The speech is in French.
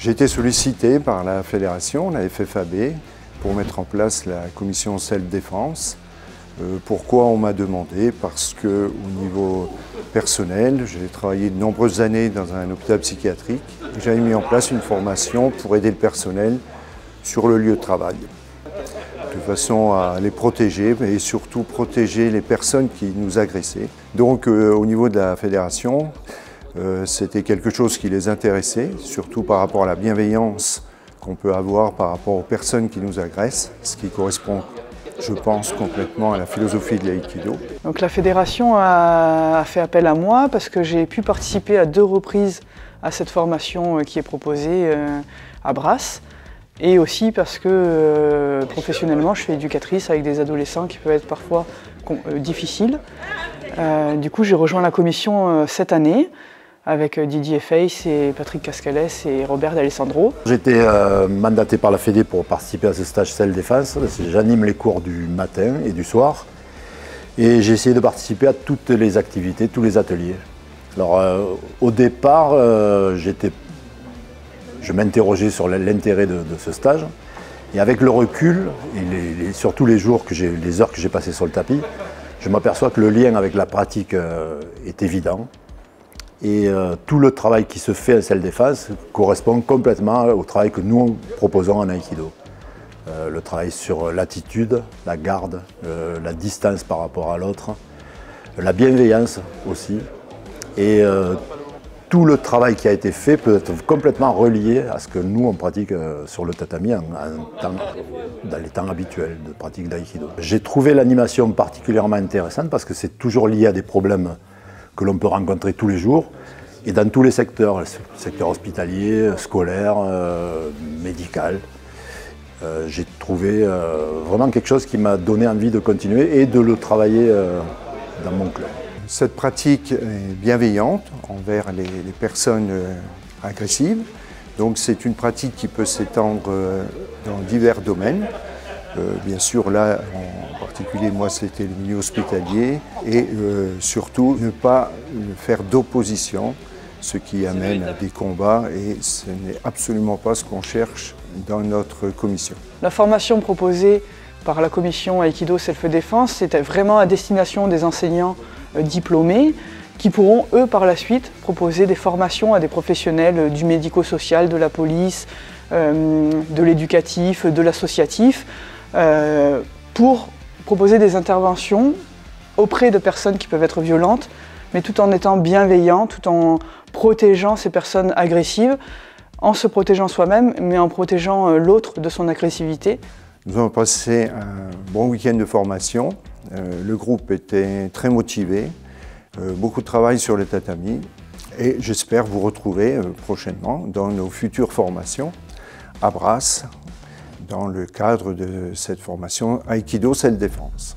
J'ai été sollicité par la fédération, la FFAB, pour mettre en place la commission self-défense. Pourquoi on m'a demandé? Parce qu'au niveau personnel, j'ai travaillé de nombreuses années dans un hôpital psychiatrique. J'avais mis en place une formation pour aider le personnel sur le lieu de travail, de façon à les protéger et surtout protéger les personnes qui nous agressaient. Donc au niveau de la fédération, c'était quelque chose qui les intéressait, surtout par rapport à la bienveillance qu'on peut avoir par rapport aux personnes qui nous agressent, ce qui correspond, je pense, complètement à la philosophie de l'aïkido. Donc la fédération a fait appel à moi parce que j'ai pu participer à 2 reprises à cette formation qui est proposée à Brasse, et aussi parce que professionnellement je suis éducatrice avec des adolescents qui peuvent être parfois difficiles. Du coup j'ai rejoint la commission cette année avec Didier Feiss et Patrick Cascalès et Robert D'Alessandro. J'ai été mandaté par la Fédé pour participer à ce stage self-défense. J'anime les cours du matin et du soir. Et j'ai essayé de participer à toutes les activités, tous les ateliers. Alors au départ, je m'interrogeais sur l'intérêt de ce stage. Et avec le recul, et surtout les heures que j'ai passées sur le tapis, je m'aperçois que le lien avec la pratique est évident. Et tout le travail qui se fait en self-défense correspond complètement au travail que nous proposons en aïkido. Le travail sur l'attitude, la garde, la distance par rapport à l'autre, la bienveillance aussi. Et tout le travail qui a été fait peut être complètement relié à ce que nous on pratique sur le tatami dans les temps habituels de pratique d'aïkido. J'ai trouvé l'animation particulièrement intéressante parce que c'est toujours lié à des problèmes que l'on peut rencontrer tous les jours, et dans tous les secteurs, le secteur hospitalier, scolaire, médical. J'ai trouvé vraiment quelque chose qui m'a donné envie de continuer et de le travailler dans mon club. Cette pratique est bienveillante envers les personnes agressives. Donc c'est une pratique qui peut s'étendre dans divers domaines. Bien sûr, là, en particulier, moi, c'était le milieu hospitalier. Et surtout, ne pas faire d'opposition, ce qui amène à des combats. Et ce n'est absolument pas ce qu'on cherche dans notre commission. La formation proposée par la commission Aïkido Self-Défense, c'était vraiment à destination des enseignants diplômés qui pourront, eux, par la suite, proposer des formations à des professionnels du médico-social, de la police, de l'éducatif, de l'associatif, pour proposer des interventions auprès de personnes qui peuvent être violentes, mais tout en étant bienveillant, tout en protégeant ces personnes agressives, en se protégeant soi-même, mais en protégeant l'autre de son agressivité. Nous avons passé un bon week-end de formation. Le groupe était très motivé, beaucoup de travail sur le tatami, et j'espère vous retrouver prochainement dans nos futures formations à Brasse, dans le cadre de cette formation Aïkido Self-Défense.